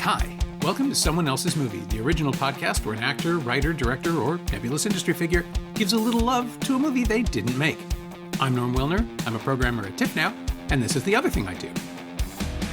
Hi, welcome to Someone Else's Movie, the original podcast where an actor, writer, director, or nebulous industry figure gives a little love to a movie they didn't make. I'm Norm Wilner, I'm a programmer at TIFF now, and this is the other thing I do.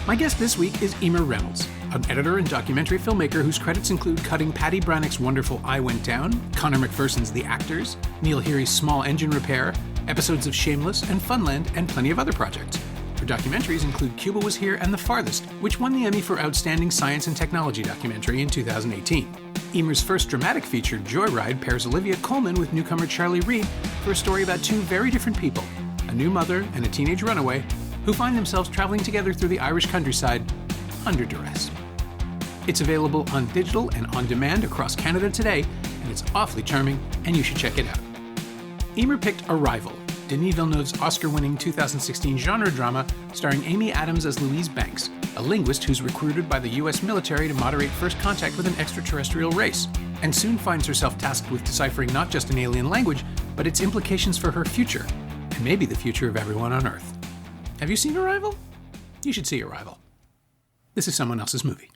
My guest this week is Emer Reynolds, an editor and documentary filmmaker whose credits include cutting Patty Brannick's wonderful I Went Down, Connor McPherson's The Actors, Neil Heary's Small Engine Repair, episodes of Shameless and Funland, and plenty of other projects. Her documentaries include Cuba Was Here and The Farthest, which won the Emmy for Outstanding Science and Technology Documentary in 2018. Emer's first dramatic feature, Joyride, pairs Olivia Colman with newcomer Charlie Reid for a story about two very different people, a new mother and a teenage runaway, who find themselves traveling together through the Irish countryside under duress. It's available on digital and on demand across Canada today, and it's awfully charming, and you should check it out. Emer picked Arrival, Denis Villeneuve's Oscar-winning 2016 genre drama starring Amy Adams as Louise Banks, a linguist who's recruited by the US military to moderate first contact with an extraterrestrial race, and soon finds herself tasked with deciphering not just an alien language, but its implications for her future, and maybe the future of everyone on Earth. Have you seen Arrival? You should see Arrival. This is Someone Else's Movie.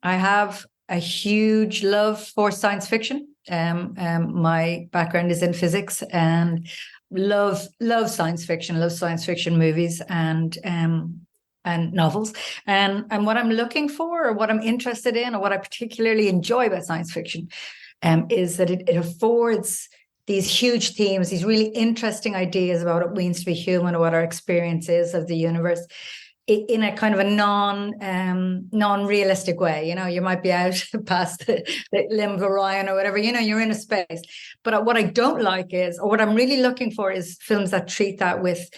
I have a huge love for science fiction. My background is in physics and love science fiction movies and novels. And what I'm looking for, or what I'm interested in, or what I particularly enjoy about science fiction is that it affords these huge themes, these really interesting ideas about what it means to be human, or what our experience is of the universe, in a kind of a non-realistic way. You know, you might be out past the limb of Orion or whatever, you know, you're in a space. But what I don't like is, or what I'm really looking for, is films that treat that with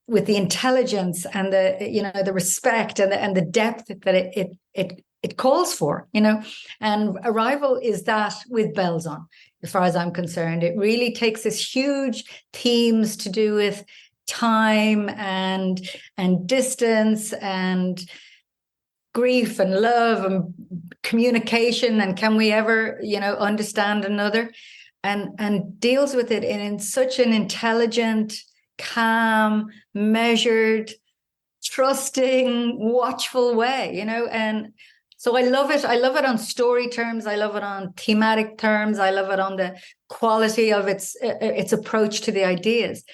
the intelligence and the respect and the depth that it calls for, you know. And Arrival is that with bells on, as far as I'm concerned. It really takes this huge themes to do with time and distance and grief and love and communication, and can we ever, you know, understand another, and deals with it in such an intelligent, calm, measured, trusting, watchful way, you know. And so I love it on story terms, I love it on thematic terms, I love it on the quality of its approach to the ideas.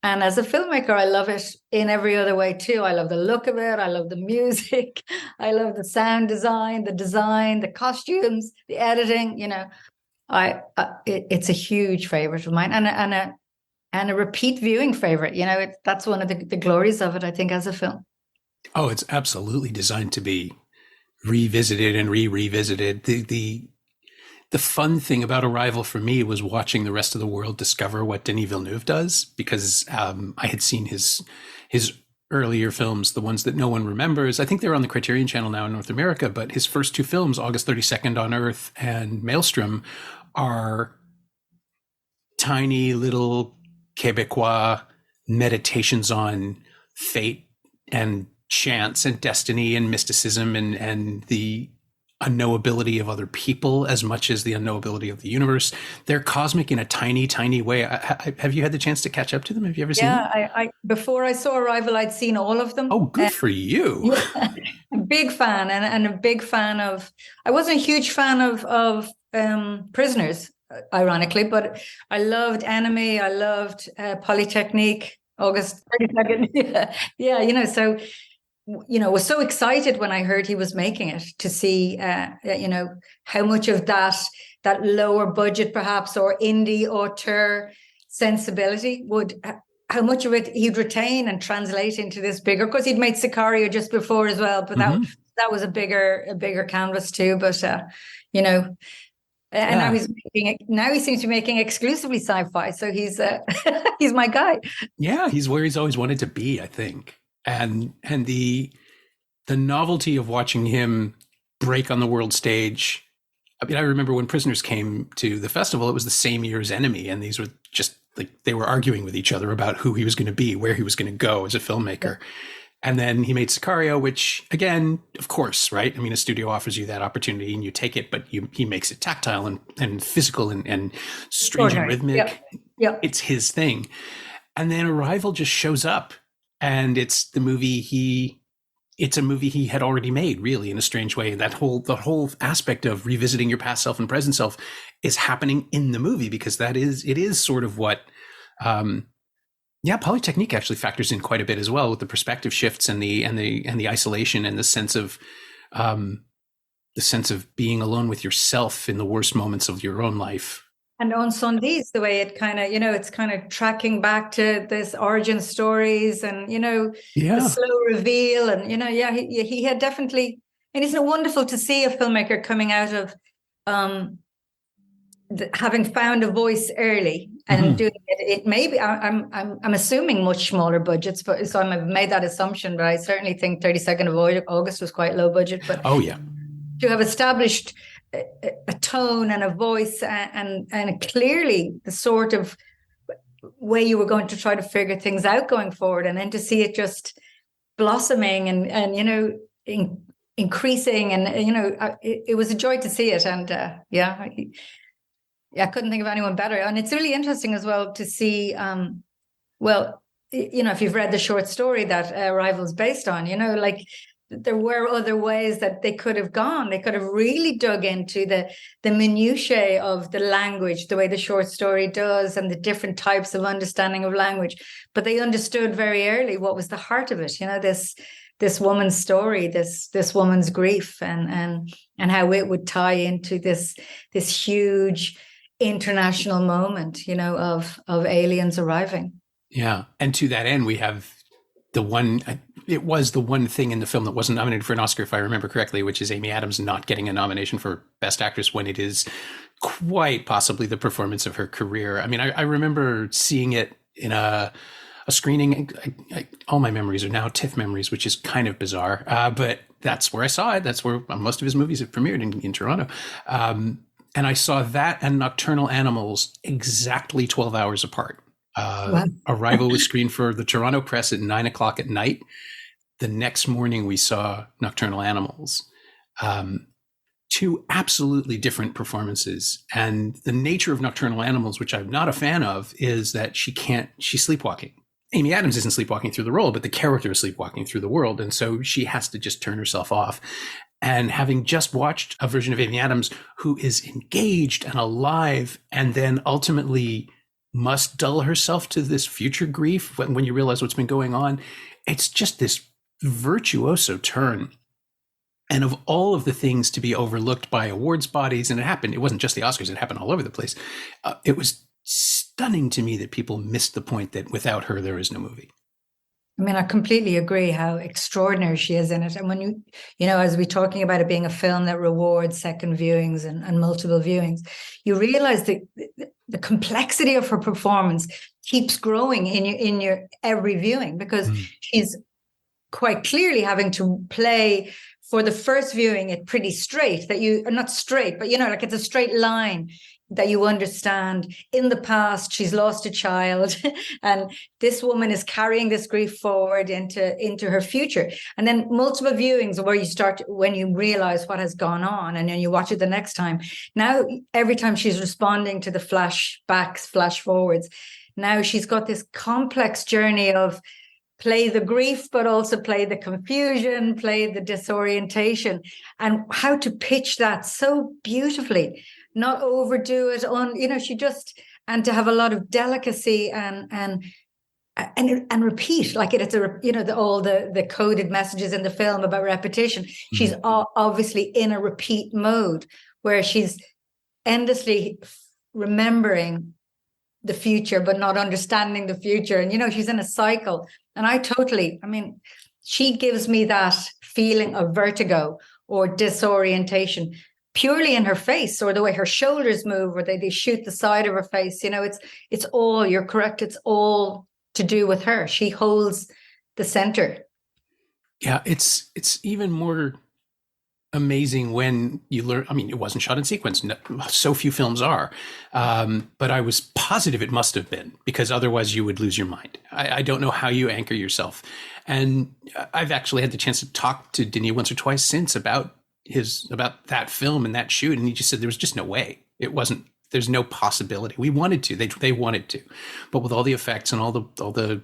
And as a filmmaker, I love it in every other way too. I love the look of it. I love the music. I love the sound design, the costumes, the editing. You know, it's a huge favorite of mine, and a repeat viewing favorite. You know, that's one of the glories of it, I think, as a film. Oh, it's absolutely designed to be revisited and revisited. The fun thing about Arrival for me was watching the rest of the world discover what Denis Villeneuve does, because I had seen his earlier films, the ones that no one remembers. I think they're on the Criterion Channel now in North America, but his first two films, August 32nd on Earth and Maelstrom, are tiny little Quebecois meditations on fate and chance and destiny and mysticism and the unknowability of other people as much as the unknowability of the universe. They're cosmic in a tiny, tiny way. Have you had the chance to catch up to them? Have you ever seen them? Yeah, before I saw Arrival, I'd seen all of them. Oh, good for you. Yeah, a big fan, and a big fan of, I wasn't a huge fan of Prisoners, ironically, but I loved Enemy, I loved Polytechnique, August 32nd. Yeah, you know, so, you know, was so excited when I heard he was making it, to see, you know, how much of that lower budget, perhaps, or indie auteur sensibility how much of it he'd retain and translate into this bigger, because he'd made Sicario just before as well, but that was a bigger canvas too. But you know, and now he seems to be making exclusively sci-fi, so he's he's my guy. Yeah, he's where he's always wanted to be, I think. And the novelty of watching him break on the world stage. I mean, I remember when Prisoners came to the festival, it was the same year as Enemy, and these were just like, they were arguing with each other about who he was going to be, where he was going to go as a filmmaker. And then he made Sicario, which, again, of course, right? I mean, a studio offers you that opportunity and you take it, but he makes it tactile and physical and strange and rhythmic. Yep. It's his thing. And then Arrival just shows up. And it's the movie he it's a movie he had already made, really, in a strange way. The whole aspect of revisiting your past self and present self is happening in the movie, because it is sort of what, Polytechnique actually factors in quite a bit as well, with the perspective shifts and the isolation and the sense of being alone with yourself in the worst moments of your own life. And on Sundays, the way it kind of, it's kind of tracking back to this origin stories and, the slow reveal. And, he had definitely, and isn't it wonderful to see a filmmaker coming out of having found a voice early and doing it. Maybe I'm assuming much smaller budgets, but so I've made that assumption, but I certainly think 32nd of August was quite low budget. But to have established a tone and a voice and clearly the sort of way you were going to try to figure things out going forward, and then to see it just blossoming and increasing, and it was a joy to see it. And I couldn't think of anyone better. And it's really interesting as well to see if you've read the short story that Arrival's based on, there were other ways that they could have gone. They could have really dug into the minutiae of the language, the way the short story does, and the different types of understanding of language. But they understood very early what was the heart of it. This woman's story, this woman's grief, and how it would tie into this huge international moment, of aliens arriving. Yeah, and to that end, we have it was the one thing in the film that wasn't nominated for an Oscar, if I remember correctly, which is Amy Adams not getting a nomination for Best Actress, when it is quite possibly the performance of her career. I mean, I remember seeing it in a screening. All my memories are now TIFF memories, which is kind of bizarre, but that's where I saw it. That's where most of his movies have premiered, in Toronto. And I saw that and Nocturnal Animals exactly 12 hours apart. Wow. Arrival was screened for the Toronto Press at 9:00 at night. The next morning we saw Nocturnal Animals. Two absolutely different performances. And the nature of Nocturnal Animals, which I'm not a fan of, is that she's sleepwalking. Amy Adams isn't sleepwalking through the role, but the character is sleepwalking through the world. And so she has to just turn herself off. And having just watched a version of Amy Adams who is engaged and alive, and then ultimately must dull herself to this future grief when you realize what's been going on, it's just this virtuoso turn. And of all of the things to be overlooked by awards bodies, and it wasn't just the Oscars, it happened all over the place. It was stunning to me that people missed the point that without her, there is no movie. I mean, I completely agree how extraordinary she is in it. And when as we're talking about it being a film that rewards second viewings and multiple viewings, you realize that the complexity of her performance keeps growing in your every viewing, because she's quite clearly having to play for the first viewing it pretty straight, that you are not straight, but like it's a straight line that you understand. In the past, she's lost a child, and this woman is carrying this grief forward into her future. And then multiple viewings where when you realize what has gone on, and then you watch it the next time. Now, every time she's responding to the flashbacks, flash forwards, now she's got this complex journey of play the grief, but also play the confusion, play the disorientation, and how to pitch that so beautifully. Not overdo it and to have a lot of delicacy and repeat, like it's all the coded messages in the film about repetition. Mm-hmm. She's obviously in a repeat mode where she's endlessly remembering the future, but not understanding the future. And, she's in a cycle. And she gives me that feeling of vertigo or disorientation purely in her face, or the way her shoulders move, or they shoot the side of her face. It's all, you're correct, it's all to do with her. She holds the center. Yeah, it's even more amazing when you learn. I mean, it wasn't shot in sequence. So few films are, but I was positive it must have been, because otherwise you would lose your mind. I don't know how you anchor yourself. And I've actually had the chance to talk to Denis once or twice since about that film and that shoot, and he just said there was just no way. It wasn't. There's no possibility. We wanted to. They wanted to, but with all the effects and all the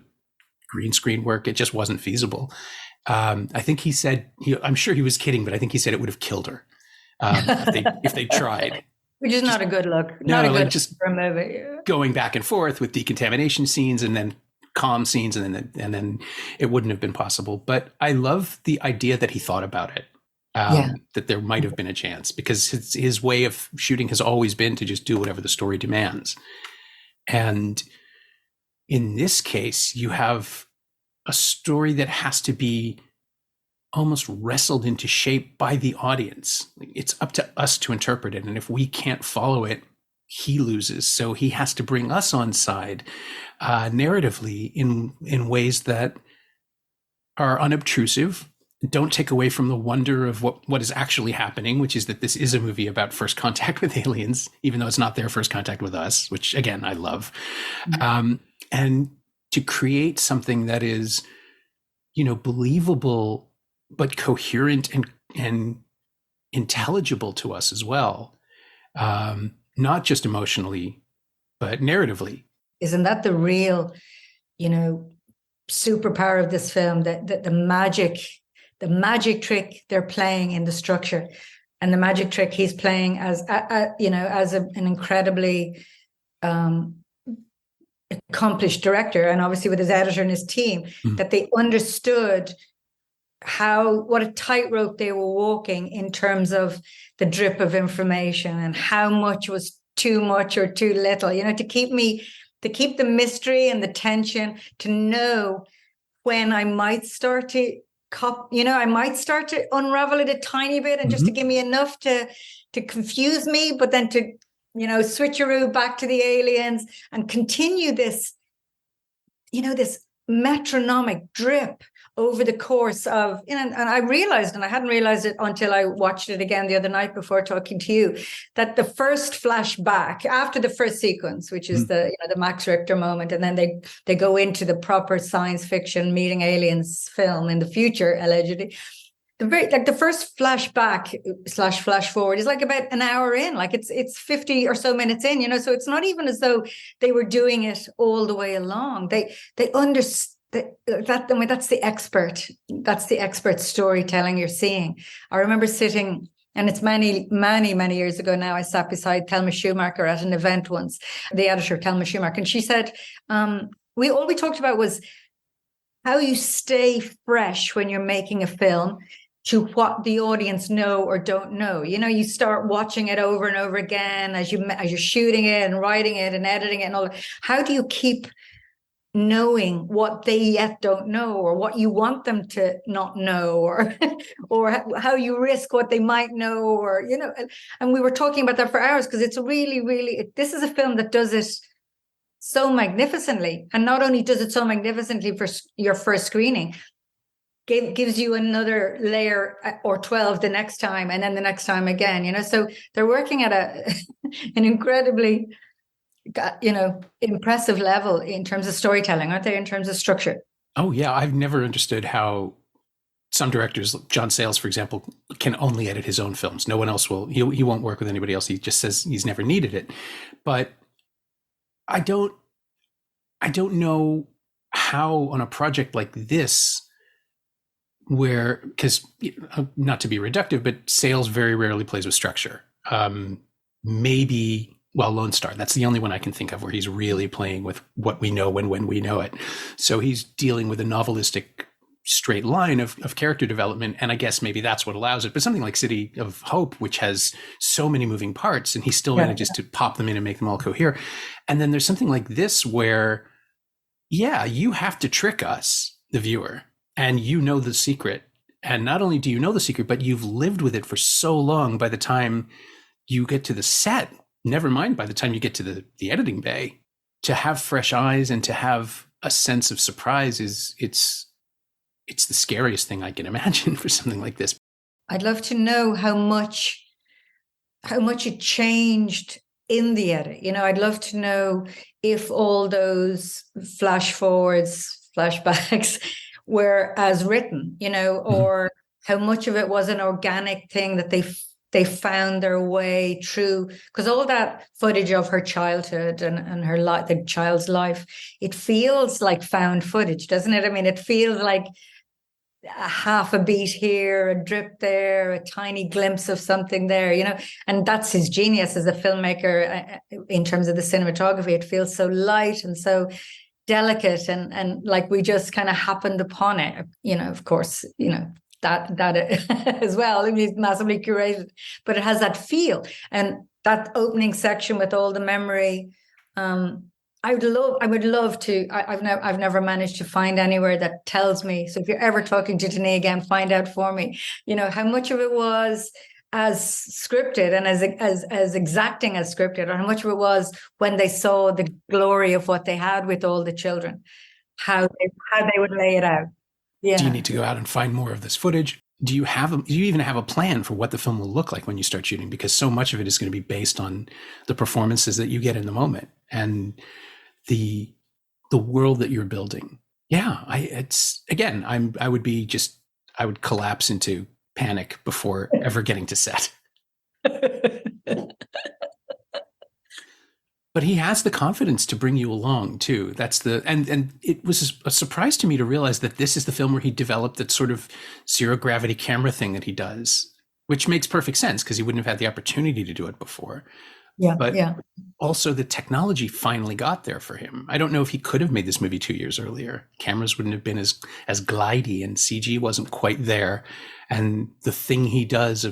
green screen work, it just wasn't feasible. I think he said, I'm sure he was kidding, but I think he said it would have killed her if they tried. Which is not a good look. No, Not a like good just look for a movie. going back and forth with decontamination scenes and then calm scenes, and then it wouldn't have been possible. But I love the idea that he thought about it. That there might have been a chance, because his way of shooting has always been to just do whatever the story demands. And in this case, you have a story that has to be almost wrestled into shape by the audience. It's up to us to interpret it. And if we can't follow it, he loses. So he has to bring us on side narratively in ways that are unobtrusive, don't take away from the wonder of what is actually happening, which is that this is a movie about first contact with aliens, even though it's not their first contact with us, which again, I love. Mm-hmm. And to create something that is, believable, but coherent and intelligible to us as well. Not just emotionally, but narratively. Isn't that the real, superpower of this film? That the magic trick they're playing in the structure, and the magic trick he's playing as an incredibly accomplished director, and obviously with his editor and his team, that they understood what a tightrope they were walking in terms of the drip of information and how much was too much or too little, to keep the mystery and the tension, to know when I might start to unravel it a tiny bit, and just to give me enough to confuse me, but then to, switcheroo back to the aliens and continue this, this metronomic drip over the course of, and I realized, and I hadn't realized it until I watched it again the other night before talking to you, that the first flashback after the first sequence, which is the Max Richter moment, and then they go into the proper science fiction meeting aliens film in the future, allegedly. The first flashback / flash forward is like about an hour in, like it's 50 or so minutes in, so it's not even as though they were doing it all the way along. They understand. That's the expert storytelling you're seeing. I remember sitting, and it's many, many, many years ago now, I sat beside Thelma Schumacher at an event once, the editor, Thelma Schumacher, and she said, all we talked about was how you stay fresh when you're making a film to what the audience know or don't know. You start watching it over and over again as you're shooting it and writing it and editing it and all that. How do you keep knowing what they yet don't know, or what you want them to not know, or how you risk what they might know, or and we were talking about that for hours, because it's really, really, this is a film that does it so magnificently. And not only does it so magnificently for your first screening, gives you another layer or 12 the next time, and then the next time again, so they're working at an incredibly impressive level in terms of storytelling, aren't they, in terms of structure? Oh yeah, I've never understood how some directors, John Sayles for example, can only edit his own films. No one else will. He won't work with anybody else. He just says he's never needed it. But I don't know how on a project like this, where, because not to be reductive, but Sayles very rarely plays with structure. Maybe Lone Star, that's the only one I can think of where he's really playing with what we know when we know it. So he's dealing with a novelistic straight line of character development, and I guess maybe that's what allows it. But something like City of Hope, which has so many moving parts, and he still manages to pop them in and make them all cohere. And then there's something like this where, you have to trick us, the viewer, and you know the secret. And not only do you know the secret, but you've lived with it for so long by the time you get to the set. Never mind by the time you get to the editing bay. To have fresh eyes and to have a sense of surprise it's the scariest thing I can imagine for something like this. I'd love to know how much it changed in the edit. I'd love to know if all those flash forwards, flashbacks were as written, or how much of it was an organic thing that they found their way through, because all that footage of her childhood and her life, the child's life, it feels like found footage, doesn't it? I mean, it feels like a half a beat here, a drip there, a tiny glimpse of something there, and that's his genius as a filmmaker in terms of the cinematography. It feels so light and so delicate, and like we just kind of happened upon it, of course, that as well. I mean, it's massively curated, but it has that feel, and that opening section with all the memory. I would love to. I've never managed to find anywhere that tells me. So if you're ever talking to Denis again, find out for me. How much of it was as scripted and as exacting as scripted, or how much of it was when they saw the glory of what they had with all the children, how they would lay it out. Yeah. Do you need to go out and find more of this footage? Do you even have a plan for what the film will look like when you start shooting? Because so much of it is going to be based on the performances that you get in the moment and the world that you're building. Yeah, I would collapse into panic before ever getting to set. But he has the confidence to bring you along too. And it was a surprise to me to realize that this is the film where he developed that sort of zero gravity camera thing that he does, which makes perfect sense because he wouldn't have had the opportunity to do it before. Yeah. But also the technology finally got there for him. I don't know if he could have made this movie 2 years earlier. Cameras wouldn't have been as glidey, and CG wasn't quite there. And the thing he does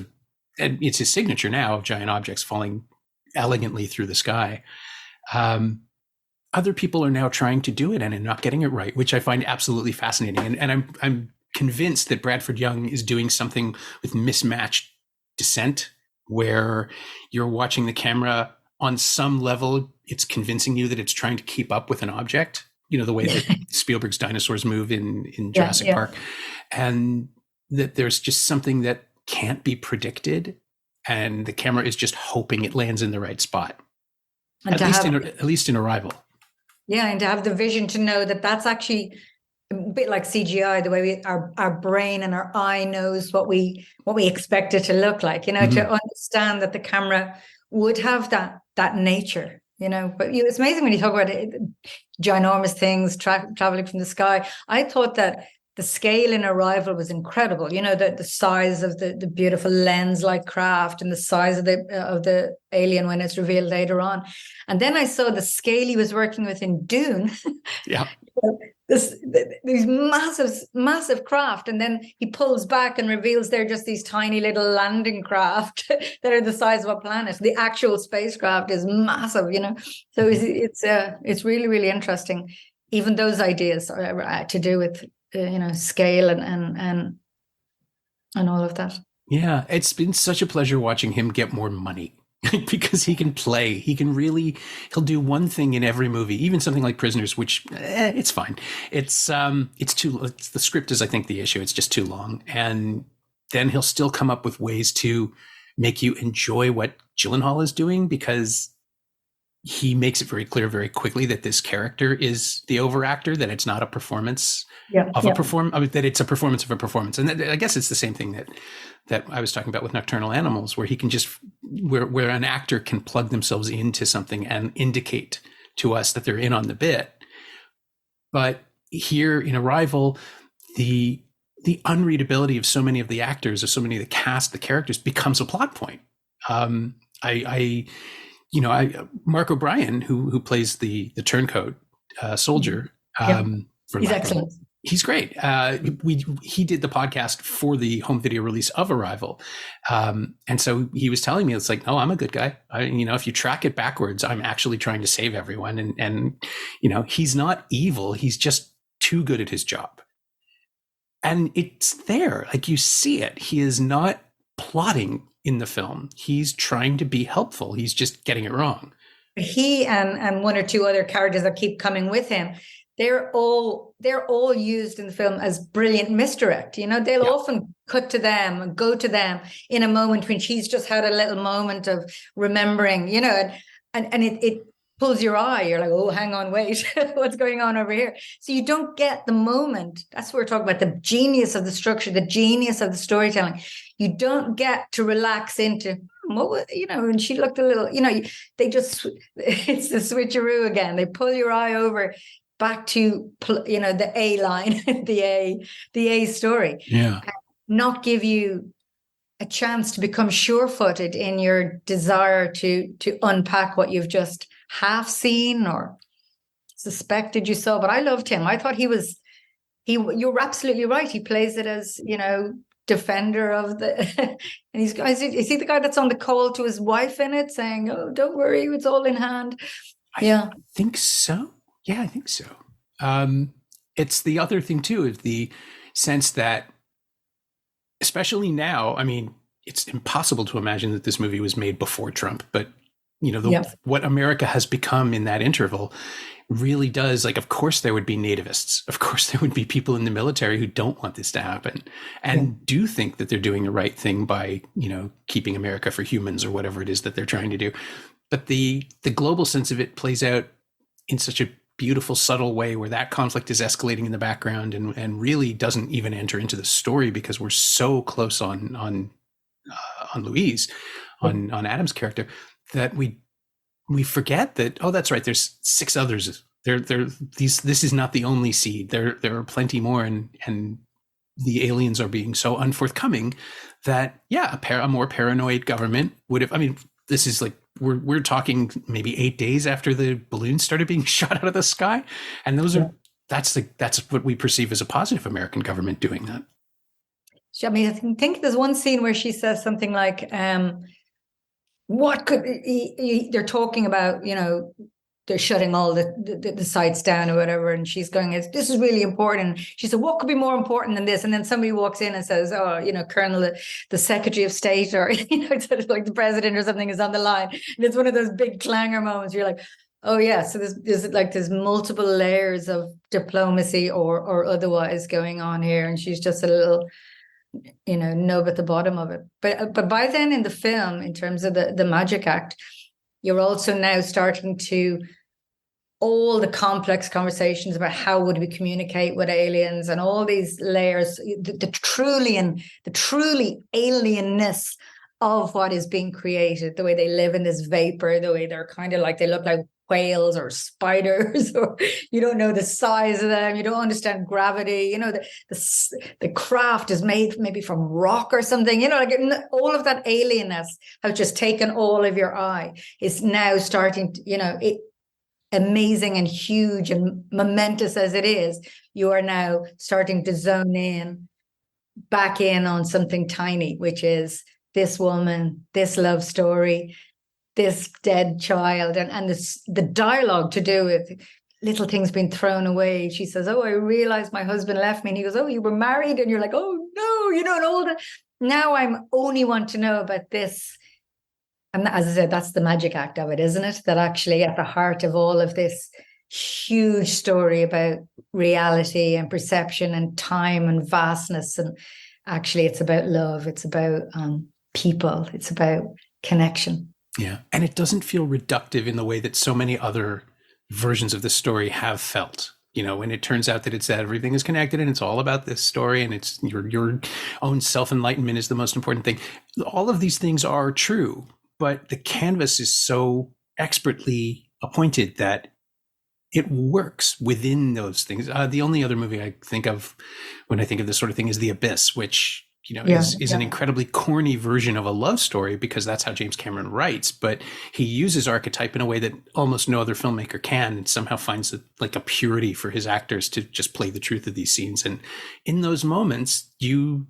and it's his signature now of giant objects falling elegantly through the sky. Other people are now trying to do it and not getting it right, which I find absolutely fascinating. And I'm convinced that Bradford Young is doing something with mismatched descent, where you're watching the camera on some level, it's convincing you that it's trying to keep up with an object, the way that Spielberg's dinosaurs move in Jurassic Park. And that there's just something that can't be predicted, and the camera is just hoping it lands in the right spot. At least in Arrival. Yeah, and to have the vision to know that that's actually a bit like CGI, the way our brain and our eye knows what we expect it to look like, to understand that the camera would have that nature, But it's amazing when you talk about it, ginormous things traveling from the sky. I thought that the scale in Arrival was incredible. The size of the beautiful lens-like craft and the size of the alien when it's revealed later on. And then I saw the scale he was working with in Dune. Yeah. These massive craft, and then he pulls back and reveals they're just these tiny little landing craft that are the size of a planet. The actual spacecraft is massive, So it's really, really interesting. Even those ideas are to do with scale and all of that. Yeah, it's been such a pleasure watching him get more money. Because he can play. He'll do one thing in every movie, even something like Prisoners, which it's fine. It's the script is, I think, the issue. It's just too long. And then he'll still come up with ways to make you enjoy what Gyllenhaal is doing, because he makes it very clear very quickly that this character is the overactor, that it's not a performance that it's a performance of a performance. And I guess it's the same thing that I was talking about with Nocturnal Animals, where he can where an actor can plug themselves into something and indicate to us that they're in on the bit. But here in Arrival, the unreadability of so many of the actors, of so many of the cast, the characters, becomes a plot point. Mark O'Brien, who plays the turncoat soldier, he's excellent. He's great. He did the podcast for the home video release of Arrival, and so he was telling me, it's like, no, I'm a good guy. If you track it backwards, I'm actually trying to save everyone, and he's not evil. He's just too good at his job, and it's there. Like, you see it. He is not plotting in the film. He's trying to be helpful. He's just getting it wrong. He and one or two other characters that keep coming with him, they're all used in the film as brilliant misdirect. They'll often cut to them and go to them in a moment when she's just had a little moment of remembering, and it pulls your eye. You're like, oh, hang on, wait, what's going on over here? So you don't get the moment. That's what we're talking about, the genius of the structure, the genius of the storytelling. You don't get to relax into, and she looked a little, they just, it's the switcheroo again. They pull your eye over back to, the A line, the A story. Yeah. Not give you a chance to become sure-footed in your desire to unpack what you've just half seen or suspected you saw. But I loved him. I thought you're absolutely right. He plays it as, defender of the, and is he the guy that's on the call to his wife in it saying, oh, don't worry, it's all in hand. I think so. Yeah, I think so. It's the other thing too, is the sense that, especially now, I mean, it's impossible to imagine that this movie was made before Trump, but what America has become in that interval really does, like, of course there would be nativists. Of course there would be people in the military who don't want this to happen and do think that they're doing the right thing by, keeping America for humans or whatever it is that they're trying to do. But the global sense of it plays out in such a beautiful, subtle way where that conflict is escalating in the background and really doesn't even enter into the story because we're so close on Louise, on Adam's character, that we forget that, oh, that's right, there's 6 others. This is not the only seed. There are plenty more, and the aliens are being so unforthcoming that a more paranoid government would have. I mean, this is like we're talking maybe 8 days after the balloons started being shot out of the sky, and that's what we perceive as a positive American government doing that. I mean, I think there's one scene where she says something like, what could they're talking about, they're shutting all the sites down or whatever, and she's going, this is really important. She said, what could be more important than this? And then somebody walks in and says, oh, Colonel, the Secretary of State, or sort of like the president or something is on the line, and it's one of those big clanger moments. You're like, oh yeah, so there's multiple layers of diplomacy or otherwise going on here, and she's just a little nub at the bottom of it. But by then in the film, in terms of the magic act, you're also now starting to all the complex conversations about how would we communicate with aliens and all these layers, the truly alienness of what is being created, the way they live in this vapor, the way they're kind of like, they look like whales or spiders, or you don't know the size of them, you don't understand gravity, the craft is made maybe from rock or something, like all of that alienness has just taken all of your eye. Is now starting to, amazing and huge and momentous as it is, you are now starting to zone back in on something tiny, which is this woman, this love story, this dead child, and the dialogue to do with little things being thrown away. She says, oh, I realized my husband left me. And he goes, oh, you were married? And you're like, oh no, and all that. Now I'm only want to know about this. And as I said, that's the magic act of it, isn't it? That actually at the heart of all of this huge story about reality and perception and time and vastness, and actually it's about love, it's about people, it's about connection. Yeah. And it doesn't feel reductive in the way that so many other versions of the story have felt. When it turns out that everything is connected and it's all about this story and it's your own self-enlightenment is the most important thing. All of these things are true, but the canvas is so expertly appointed that it works within those things. The only other movie I think of when I think of this sort of thing is The Abyss, which is an incredibly corny version of a love story because that's how James Cameron writes, but he uses archetype in a way that almost no other filmmaker can, and somehow finds a purity for his actors to just play the truth of these scenes. And in those moments, you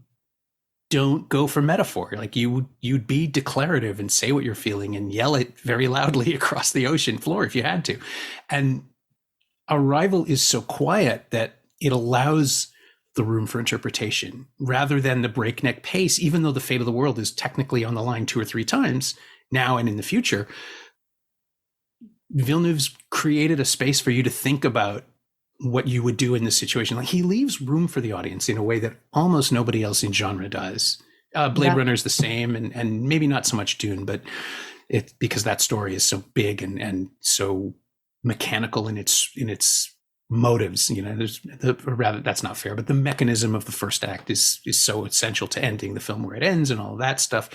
don't go for metaphor. Like you'd be declarative and say what you're feeling and yell it very loudly across the ocean floor if you had to. And Arrival is so quiet that it allows the room for interpretation rather than the breakneck pace, even though the fate of the world is technically on the line 2 or 3 times now and in the future. Villeneuve's created a space for you to think about what you would do in this situation. Like he leaves room for the audience in a way that almost nobody else in genre does. Blade Runner is the same, and maybe not so much Dune, but it's because that story is so big and so mechanical in its motives. Or rather, that's not fair, but the mechanism of the first act is so essential to ending the film where it ends and all of that stuff.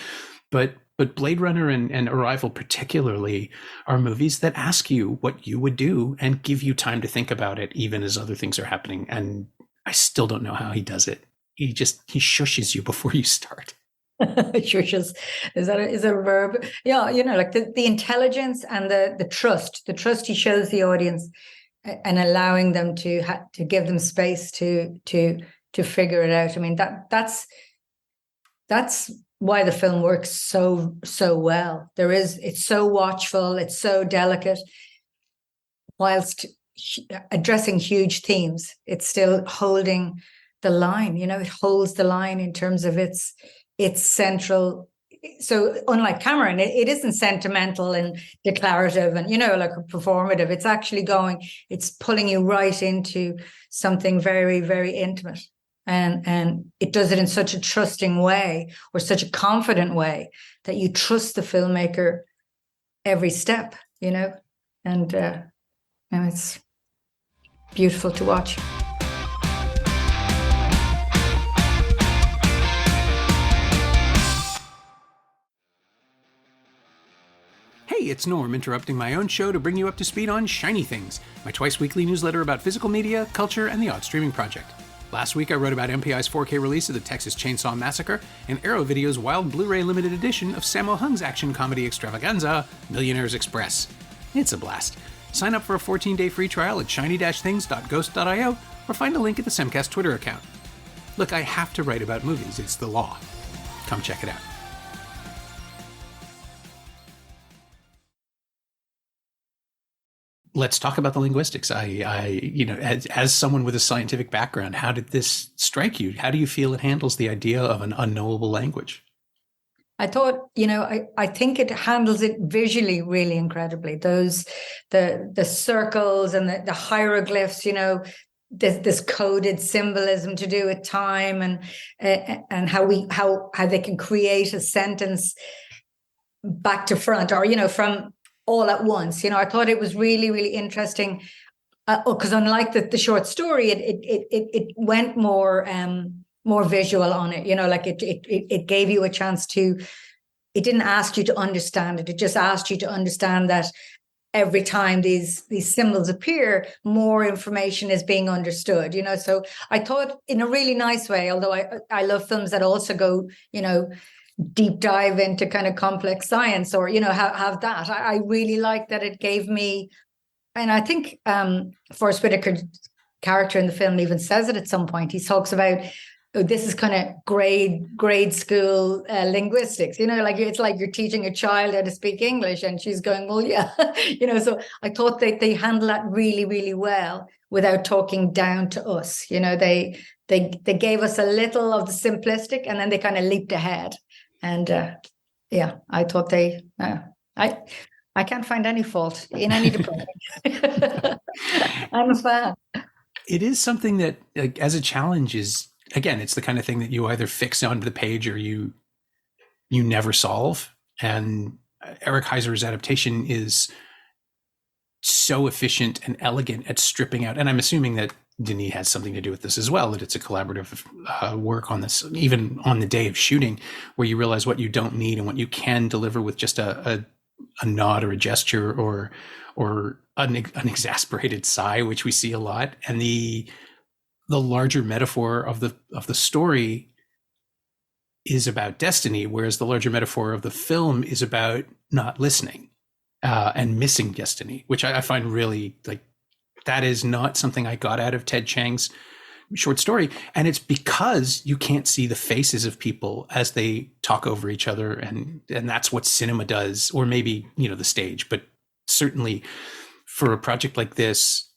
But But Blade Runner and Arrival particularly are movies that ask you what you would do and give you time to think about it, even as other things are happening. And I still don't know how he does it. He shushes you before you start. Shushes. Is that a verb? Yeah, like the intelligence and the trust he shows the audience, and allowing them to give them space to figure it out. I mean, that's why the film works so well. It's so watchful, it's so delicate, whilst addressing huge themes. It's still holding the line. It holds the line in terms of its central. So unlike Cameron, it isn't sentimental and declarative and, like a performative. It's actually it's pulling you right into something very, very intimate. And it does it in such a trusting way, or such a confident way, that you trust the filmmaker every step, and it's beautiful to watch. Hey, it's Norm, interrupting my own show to bring you up to speed on Shiny Things, my twice-weekly newsletter about physical media, culture, and the odd streaming project. Last week I wrote about MPI's 4K release of the Texas Chainsaw Massacre, and Arrow Video's wild Blu-ray limited edition of Sammo Hung's action comedy extravaganza, Millionaire's Express. It's a blast. Sign up for a 14-day free trial at shiny-things.ghost.io, or find a link at the Semcast Twitter account. Look, I have to write about movies, it's the law. Come check it out. Let's talk about the linguistics. As someone with a scientific background, how did this strike you? How do you feel it handles the idea of an unknowable language? I thought, I think it handles it visually really incredibly. The circles and the hieroglyphs, this coded symbolism to do with time, and how they can create a sentence back to front, or from all at once. I thought it was really, really interesting, because unlike the short story, it went more visual on it. It gave you a chance to. It didn't ask you to understand it. It just asked you to understand that every time these symbols appear, more information is being understood. So I thought, in a really nice way. Although I love films that also go, deep dive into kind of complex science, or have that. I really like that it gave me, and I think Forrest Whitaker's character in the film even says it at some point. He talks about, this is kind of grade school linguistics, it's like you're teaching a child how to speak English, and she's going, well, yeah. So I thought they handle that really, really well without talking down to us. They gave us a little of the simplistic, and then they kind of leaped ahead. And I thought I can't find any fault in any department. I'm a fan. It is something that, as a challenge, is, again, it's the kind of thing that you either fix onto the page or you never solve. And Eric Heiser's adaptation is so efficient and elegant at stripping out. And I'm assuming that Denis has something to do with this as well, that it's a collaborative work on this, even on the day of shooting, where you realize what you don't need and what you can deliver with just a nod or a gesture or an exasperated sigh, which we see a lot. And the larger metaphor of the story is about destiny, whereas the larger metaphor of the film is about not listening and missing destiny, which I find really, that is not something I got out of Ted Chiang's short story. And it's because you can't see the faces of people as they talk over each other. And that's what cinema does, or maybe, the stage. But certainly for a project like this,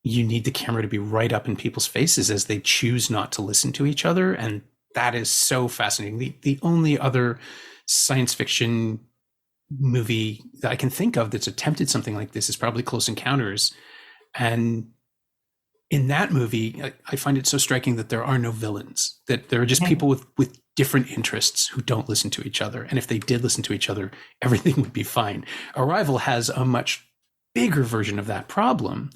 you need the camera to be right up in people's faces as they choose not to listen to each other. And that is so fascinating. The only other science fiction movie that I can think of that's attempted something like this is probably Close Encounters. And in that movie, I find it so striking that there are no villains, that there are just people with different interests who don't listen to each other. And if they did listen to each other, everything would be fine. Arrival has a much bigger version of that problem,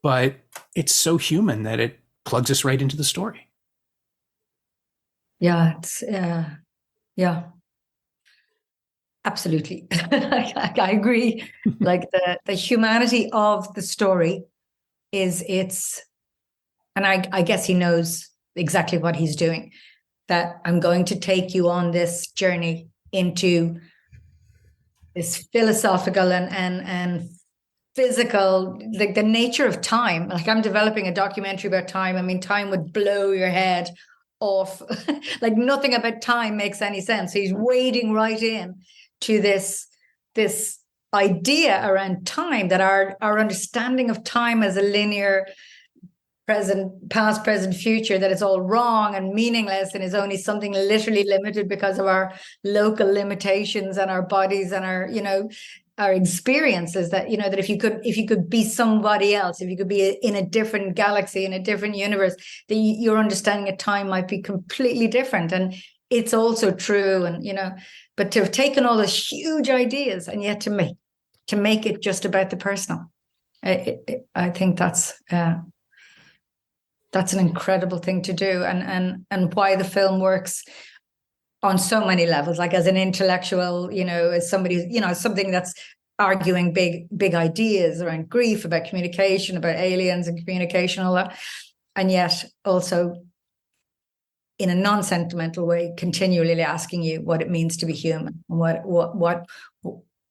but it's so human that it plugs us right into the story. Yeah, it's Absolutely. I agree. Like the humanity of the story is and I guess he knows exactly what he's doing, that I'm going to take you on this journey into this philosophical and physical, like the nature of time. Like I'm developing a documentary about time. I mean, time would blow your head off. Like nothing about time makes any sense. He's wading right in to this idea around time, that our understanding of time as a linear past, present, future, that it's all wrong and meaningless and is only something literally limited because of our local limitations and our bodies and our, our experiences, that, that if you could be somebody else, if you could be in a different galaxy, in a different universe, that your understanding of time might be completely different. And it's also true. And, but to have taken all those huge ideas and yet to make it just about the personal, I think that's an incredible thing to do, and why the film works on so many levels, like as an intellectual, as somebody, something that's arguing big ideas around grief, about communication, about aliens and communication, all that, and yet also in a non-sentimental way, continually asking you what it means to be human, and what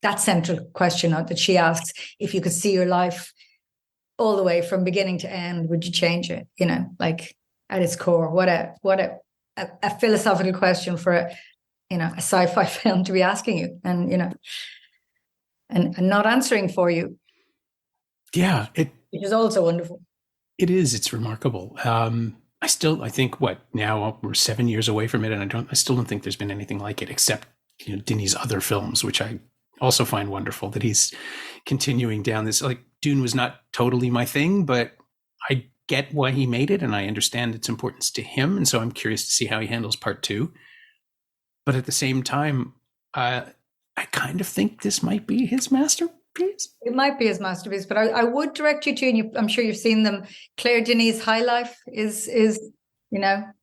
that central question that she asks: if you could see your life all the way from beginning to end, would you change it? Like at its core, what a philosophical question for a sci-fi film to be asking you, and and not answering for you. Yeah, which is also wonderful. It is. It's remarkable. I think now we're 7 years away from it, and I still don't think there's been anything like it, except Denis' other films, which I also find wonderful, that he's continuing down this. Like Dune was not totally my thing, but I get why he made it, and I understand its importance to him, and so I'm curious to see how he handles part 2. But at the same time, I kind of think this might be his masterpiece. It might be his masterpiece, but I would direct you to, and I'm sure you've seen them, Claire Denis' High Life is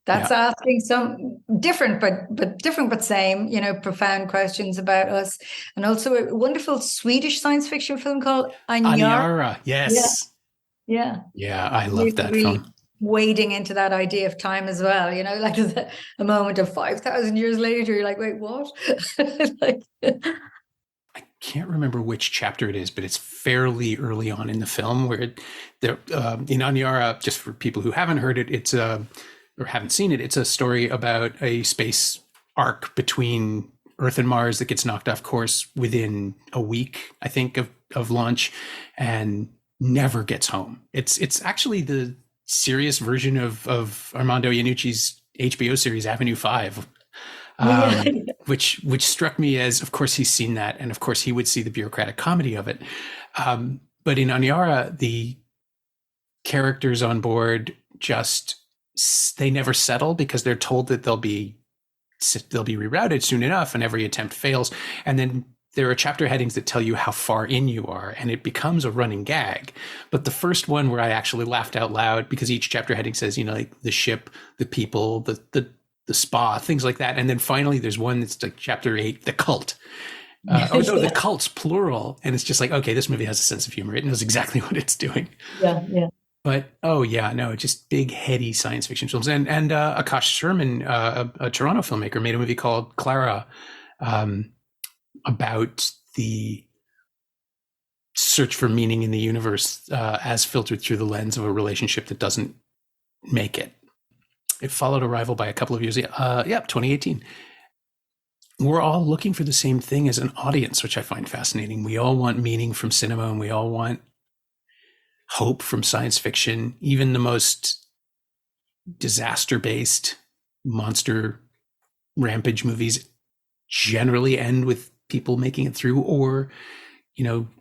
that's asking some different but same, profound questions about us. And also a wonderful Swedish science fiction film called Aniara. Yes. Yeah. Yeah, I love that film. Wading into that idea of time as well, like there's a moment of 5,000 years later, you're like, wait, what? I can't remember which chapter it is, but it's fairly early on in the film where in Aniara, just for people who haven't heard it, or haven't seen it, it's a story about a space arc between Earth and Mars that gets knocked off course within a week, I think, of launch, and never gets home. It's actually the serious version of Armando Iannucci's HBO series Avenue 5. Which struck me as, of course, he's seen that, and of course he would see the bureaucratic comedy of it. But in Aniara, the characters on board they never settle, because they're told that they'll be rerouted soon enough, and every attempt fails. And then there are chapter headings that tell you how far in you are, and it becomes a running gag. But the first one where I actually laughed out loud, because each chapter heading says, like the ship, the people, the spa, things like that. And then finally there's one that's like chapter 8, the cult. The cult's plural. And it's just like, okay, this movie has a sense of humor. It knows exactly what it's doing. Yeah. But, just big, heady science fiction films. And Akash Sherman, a Toronto filmmaker, made a movie called Clara, about the search for meaning in the universe as filtered through the lens of a relationship that doesn't make it. It followed Arrival by a couple of years. 2018. We're all looking for the same thing as an audience, which I find fascinating. We all want meaning from cinema, and we all want hope from science fiction. Even the most disaster-based monster rampage movies generally end with people making it through, or,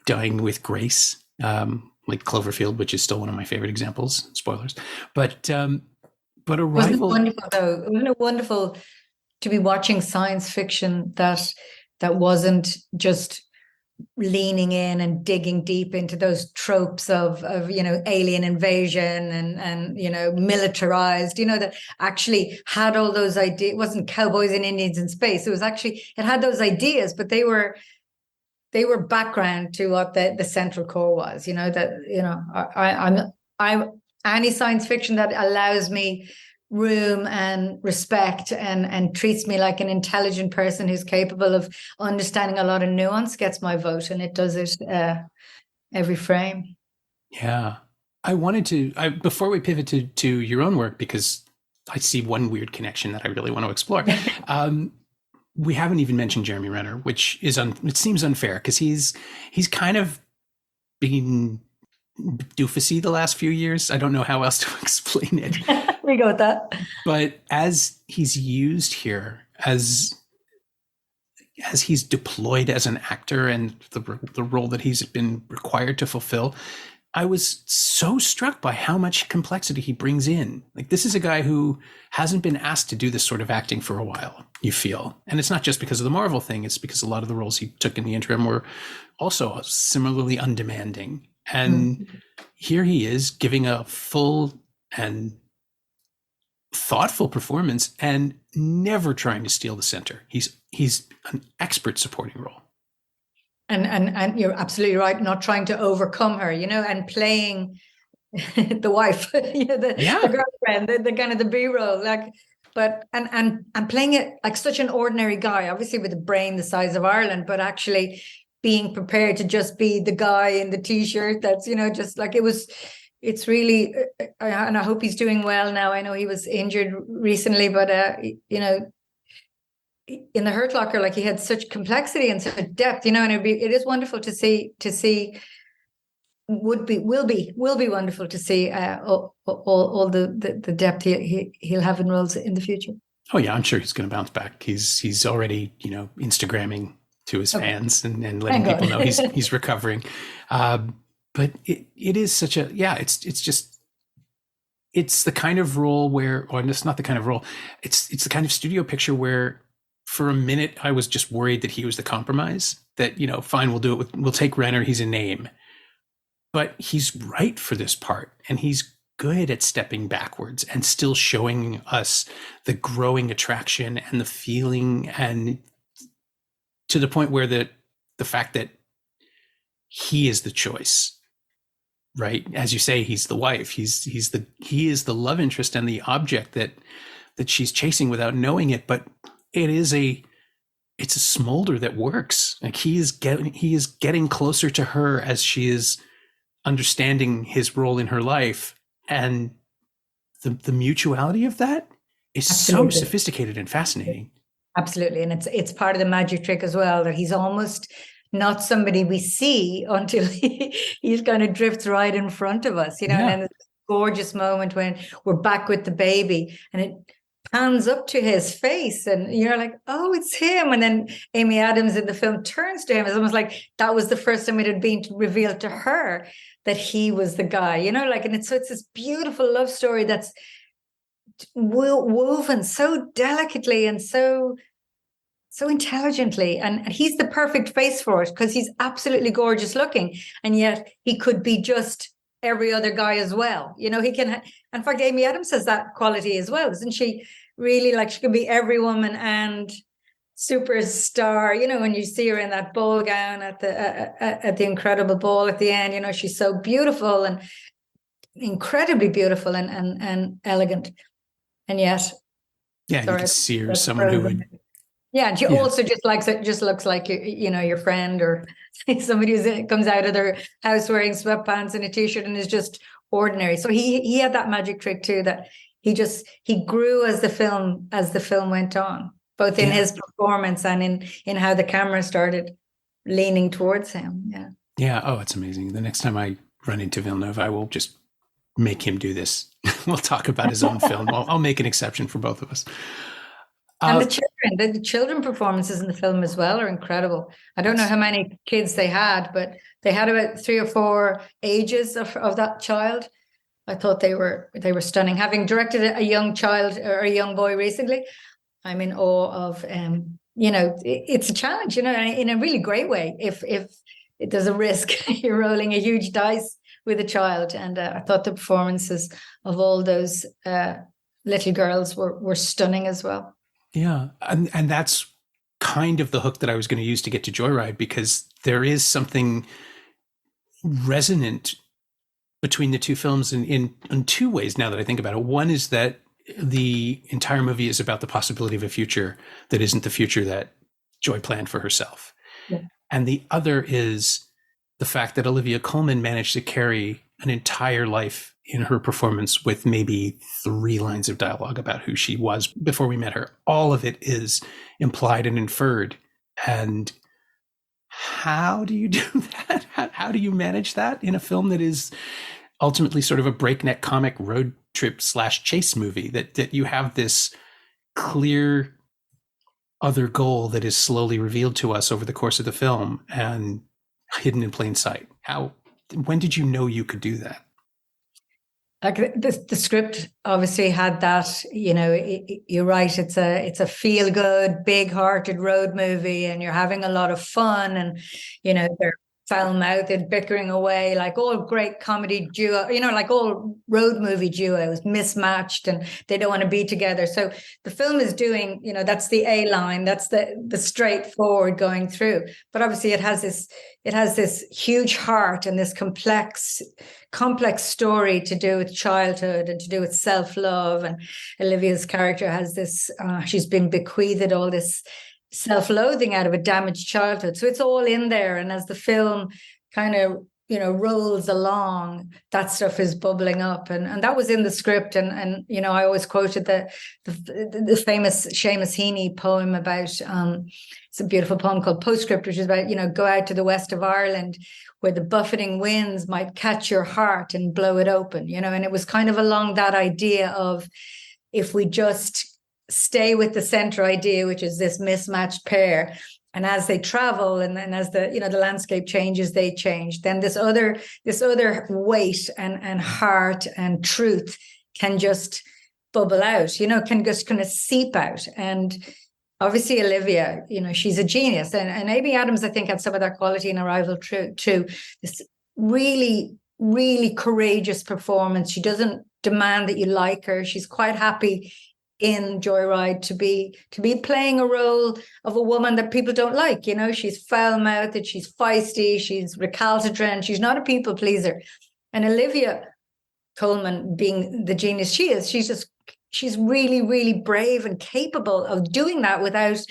dying with grace, like Cloverfield, which is still one of my favorite examples. Spoilers. But Arrival. Wasn't it wonderful, though? Wasn't it wonderful to be watching science fiction that wasn't just leaning in and digging deep into those tropes of alien invasion and militarized, that actually had all those ideas. It wasn't cowboys and Indians in space. It had those ideas, but they were background to what the central core was. I'm any science fiction that allows me room and respect and treats me like an intelligent person who's capable of understanding a lot of nuance gets my vote, and it does it every frame. Yeah. I wanted to, before we pivot to your own work, because I see one weird connection that I really want to explore. We haven't even mentioned Jeremy Renner, which is, it seems unfair because he's kind of been doofusy the last few years. I don't know how else to explain it. We go with that. But as he's used here, as he's deployed as an actor and the role that he's been required to fulfill, I was so struck by how much complexity he brings in. Like, this is a guy who hasn't been asked to do this sort of acting for a while, you feel. And it's not just because of the Marvel thing, it's because a lot of the roles he took in the interim were also similarly undemanding. And here he is giving a full and thoughtful performance and never trying to steal the center. He's an expert supporting role. And you're absolutely right, not trying to overcome her, and playing the wife, the girlfriend, the kind of the B-roll, but playing it like such an ordinary guy, obviously with a brain the size of Ireland, but actually being prepared to just be the guy in the t-shirt that's, just like it's really, and I hope he's doing well now. I know he was injured recently, but, in the Hurt Locker, like, he had such complexity and such depth, and it is wonderful to see, will be wonderful to see all the depth he'll have in roles in the future. Oh yeah, I'm sure he's going to bounce back. He's already, Instagramming to his fans and letting people know he's recovering. But it is such a, it's the kind of role where, or it's not the kind of role, it's the kind of studio picture where for a minute I was just worried that he was the compromise, that, fine, we'll do it we'll take Renner, he's a name. But he's right for this part, and he's good at stepping backwards and still showing us the growing attraction and the feeling, and to the point where the fact that he is the choice, right? As you say, he's the wife. He is the love interest and the object that she's chasing without knowing it. But it's a smolder that works. Like, he is getting closer to her as she is understanding his role in her life, and the mutuality of that is so sophisticated and fascinating. Absolutely. And it's part of the magic trick as well, that he's almost not somebody we see until he's kind of drifts right in front of us, and then this gorgeous moment when we're back with the baby and it pans up to his face and you're like, oh, it's him. And then Amy Adams in the film turns to him. It's almost like that was the first time it had been revealed to her that he was the guy, and it's this beautiful love story that's woven so delicately and so intelligently, and he's the perfect face for it because he's absolutely gorgeous looking, and yet he could be just every other guy as well. He can, in fact, Amy Adams has that quality as well, isn't she? Really, like, she can be every woman and superstar. When you see her in that ball gown at the incredible ball at the end, she's so beautiful and incredibly beautiful and elegant, and yet, you can see her as someone who would. Yeah, and she also just looks like your friend or somebody who comes out of their house wearing sweatpants and a t-shirt and is just ordinary. So he had that magic trick too, that he grew as the film went on, both in his performance and in how the camera started leaning towards him. Yeah. Yeah. Oh, it's amazing. The next time I run into Villeneuve, I will just make him do this. We'll talk about his own film. I'll make an exception for both of us. And the children performances in the film as well are incredible. I don't know how many kids they had, but they had about 3 or 4 ages of that child. I thought they were stunning. Having directed a young child or a young boy recently, I'm in awe of it's a challenge, in a really great way. If there's a risk, you're rolling a huge dice with a child. And I thought the performances of all those little girls were stunning as well. Yeah. And that's kind of the hook that I was going to use to get to Joyride, because there is something resonant between the two films in two ways now that I think about it. One is that the entire movie is about the possibility of a future that isn't the future that Joy planned for herself. Yeah. And the other is the fact that Olivia Colman managed to carry an entire life in her performance with maybe 3 lines of dialogue about who she was before we met her. All of it is implied and inferred. And how do you do that? How do you manage that in a film that is ultimately sort of a breakneck comic road trip / chase movie, that you have this clear other goal that is slowly revealed to us over the course of the film and hidden in plain sight? When did you know you could do that? Like the script obviously had that, you're right. It's a feel good, big hearted road movie, and you're having a lot of fun, and, they're foul mouthed, bickering away, like all great comedy duo, like all road movie duos, mismatched, and they don't want to be together. So the film is doing, that's the A line, that's the straightforward going through. But obviously it has this huge heart and this complex story to do with childhood and to do with self-love. And Olivia's character has this, she's been bequeathed all this self-loathing out of a damaged childhood. So it's all in there. And as the film kind of, rolls along, that stuff is bubbling up. And that was in the script. And I always quoted the famous Seamus Heaney poem about, it's a beautiful poem called Postscript, which is about, go out to the west of Ireland where the buffeting winds might catch your heart and blow it open, and it was kind of along that idea of, if we just stay with the center idea, which is this mismatched pair, and as they travel and as the the landscape changes, they change, then this other weight and heart and truth can just bubble out, can just kind of seep out. And obviously Olivia, she's a genius, and Amy Adams, I think, had some of that quality in Arrival too. This really, really courageous performance. She doesn't demand that you like her. She's quite happy in Joyride to be playing a role of a woman that people don't like. She's foul-mouthed, she's feisty, she's recalcitrant, she's not a people pleaser. And Olivia Colman, being the genius she is, she's really, really brave and capable of doing that without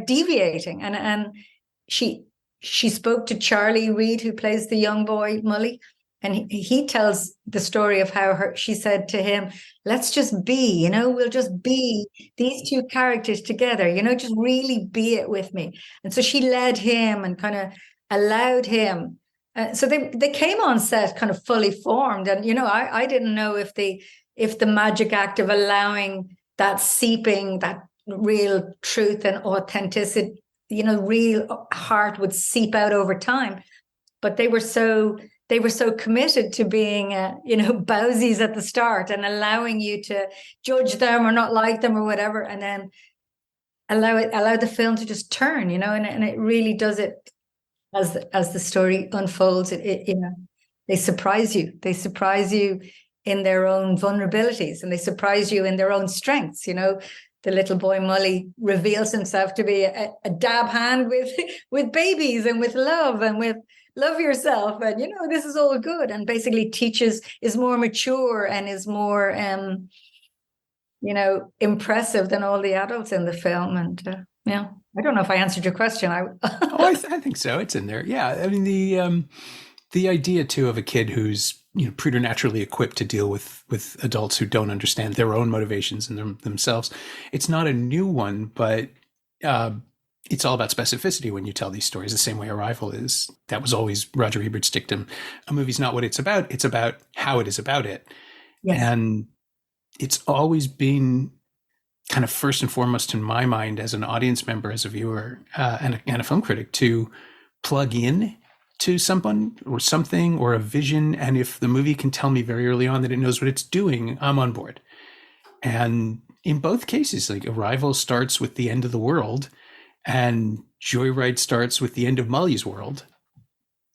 deviating. And she spoke to Charlie Reid, who plays the young boy Mully, and he tells the story of how she said to him, let's just be, we'll just be these two characters together, just really be it with me. And so she led him and kind of allowed him. So they came on set kind of fully formed. And, I didn't know if the magic act of allowing that seeping, that real truth and authenticity, real heart would seep out over time. But they were so committed to being, bowsies at the start and allowing you to judge them or not like them or whatever, and then allow the film to just turn, and it really does it as the story unfolds. They surprise you. They surprise you in their own vulnerabilities, and they surprise you in their own strengths. The little boy Mully reveals himself to be a dab hand with babies and with love and with love yourself, and this is all good, and basically is more mature and is more impressive than all the adults in the film. And I don't know if I answered your question. I think so. It's in there. Yeah, I mean the idea too of a kid who's preternaturally equipped to deal with adults who don't understand their own motivations and themselves. It's not a new one, but it's all about specificity when you tell these stories, the same way Arrival is. That was always Roger Ebert's dictum. A movie's not what it's about how it is about it. Yes. And it's always been kind of first and foremost in my mind as an audience member, as a viewer, and a film critic, to plug in to someone or something or a vision. And if the movie can tell me very early on that it knows what it's doing, I'm on board. And in both cases, like Arrival starts with the end of the world and Joyride starts with the end of Molly's world.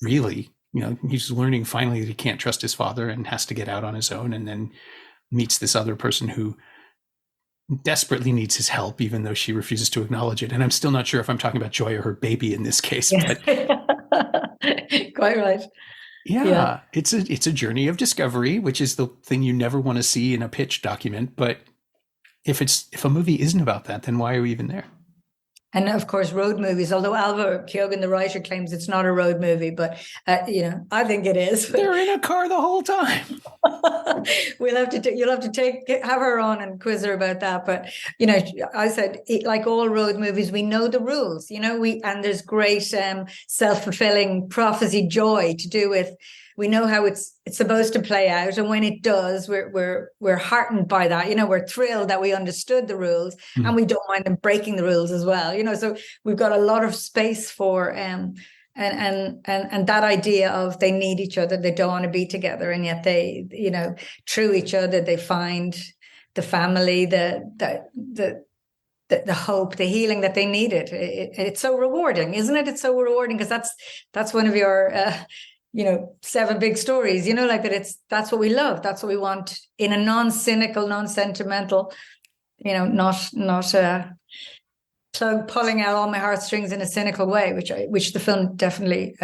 Really, he's learning finally that he can't trust his father and has to get out on his own, and then meets this other person who desperately needs his help, even though she refuses to acknowledge it. And I'm still not sure if I'm talking about Joy or her baby in this case. But quite right. Yeah, it's a journey of discovery, which is the thing you never want to see in a pitch document. But if a movie isn't about that, then why are we even there? And of course, road movies, although Alva Keoghan, the writer, claims it's not a road movie, but, I think it is. They're in a car the whole time. You'll have to have her on and quiz her about that. But, I said, like all road movies, we know the rules, and there's great self-fulfilling prophecy joy to do with, we know how it's supposed to play out, and when it does, we're heartened by that. We're thrilled that we understood the rules, and we don't mind them breaking the rules as well. So we've got a lot of space for and that idea of they need each other, they don't want to be together, and yet they, through each other, they find the family, the hope, the healing that they needed. It's so rewarding, isn't it? It's so rewarding because that's one of your 7 big stories, like that. That's what we love. That's what we want in a non-cynical, non-sentimental, not pulling out all my heartstrings in a cynical way, which the film definitely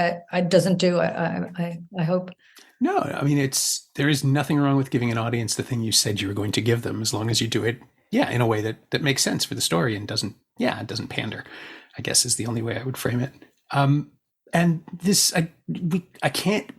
doesn't do. I hope. No, I mean, there is nothing wrong with giving an audience the thing you said you were going to give them, as long as you do it, in a way that makes sense for the story and doesn't pander, I guess is the only way I would frame it. And this, I can't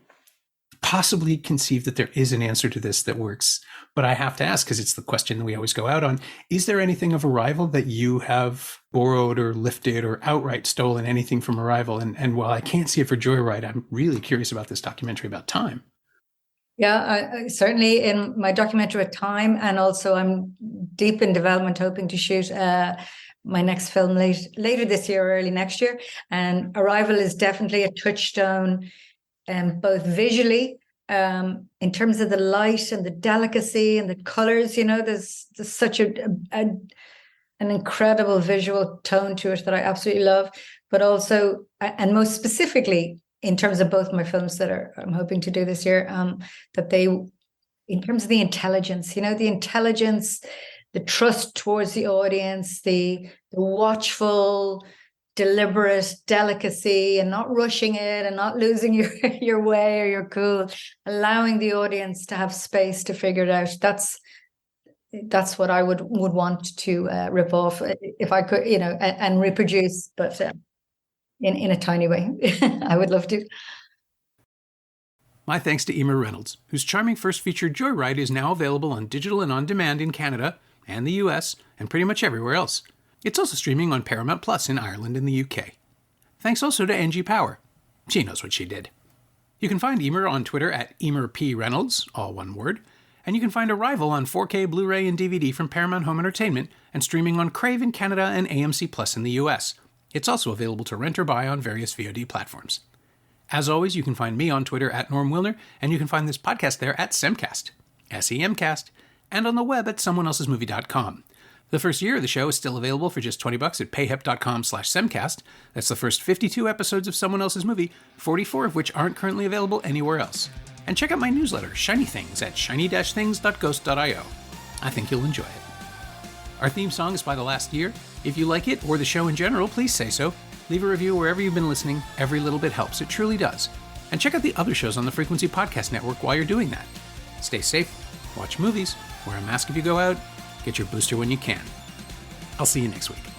possibly conceive that there is an answer to this that works, but I have to ask, because it's the question that we always go out on. Is there anything of Arrival that you have borrowed or lifted or outright stolen anything from Arrival? And while I can't see it for Joyride, I'm really curious about this documentary about time. Yeah, I certainly in my documentary with time, and also I'm deep in development, hoping to shoot my next film later this year or early next year. And Arrival is definitely a touchstone, both visually, in terms of the light and the delicacy and the colors. There's such an incredible visual tone to it that I absolutely love. But also, and most specifically, in terms of both my films that I'm hoping to do this year, that they, in terms of the intelligence, the trust towards the audience, the watchful, deliberate delicacy, and not rushing it and not losing your way or your cool, allowing the audience to have space to figure it out. That's what I would want to rip off if I could, and reproduce, but in a tiny way. I would love to. My thanks to Emer Reynolds, whose charming first feature Joyride is now available on digital and on demand in Canada and the US, and pretty much everywhere else. It's also streaming on Paramount Plus in Ireland and the UK. Thanks also to Angie Power. She knows what she did. You can find Emer on Twitter at Emer P. Reynolds, all one word, and you can find Arrival on 4K Blu-ray and DVD from Paramount Home Entertainment and streaming on Crave in Canada and AMC Plus in the US. It's also available to rent or buy on various VOD platforms. As always, you can find me on Twitter at Norm Wilner, and you can find this podcast there at Semcast, SEMcast, and on the web at someoneelsesmovie.com. The first year of the show is still available for just $20 at payhip.com/Semcast. That's the first 52 episodes of Someone Else's Movie, 44 of which aren't currently available anywhere else. And check out my newsletter, Shiny Things, at shiny-things.ghost.io. I think you'll enjoy it. Our theme song is by The Last Year. If you like it, or the show in general, please say so. Leave a review wherever you've been listening. Every little bit helps. It truly does. And check out the other shows on the Frequency Podcast Network while you're doing that. Stay safe, watch movies, wear a mask if you go out, get your booster when you can. I'll see you next week.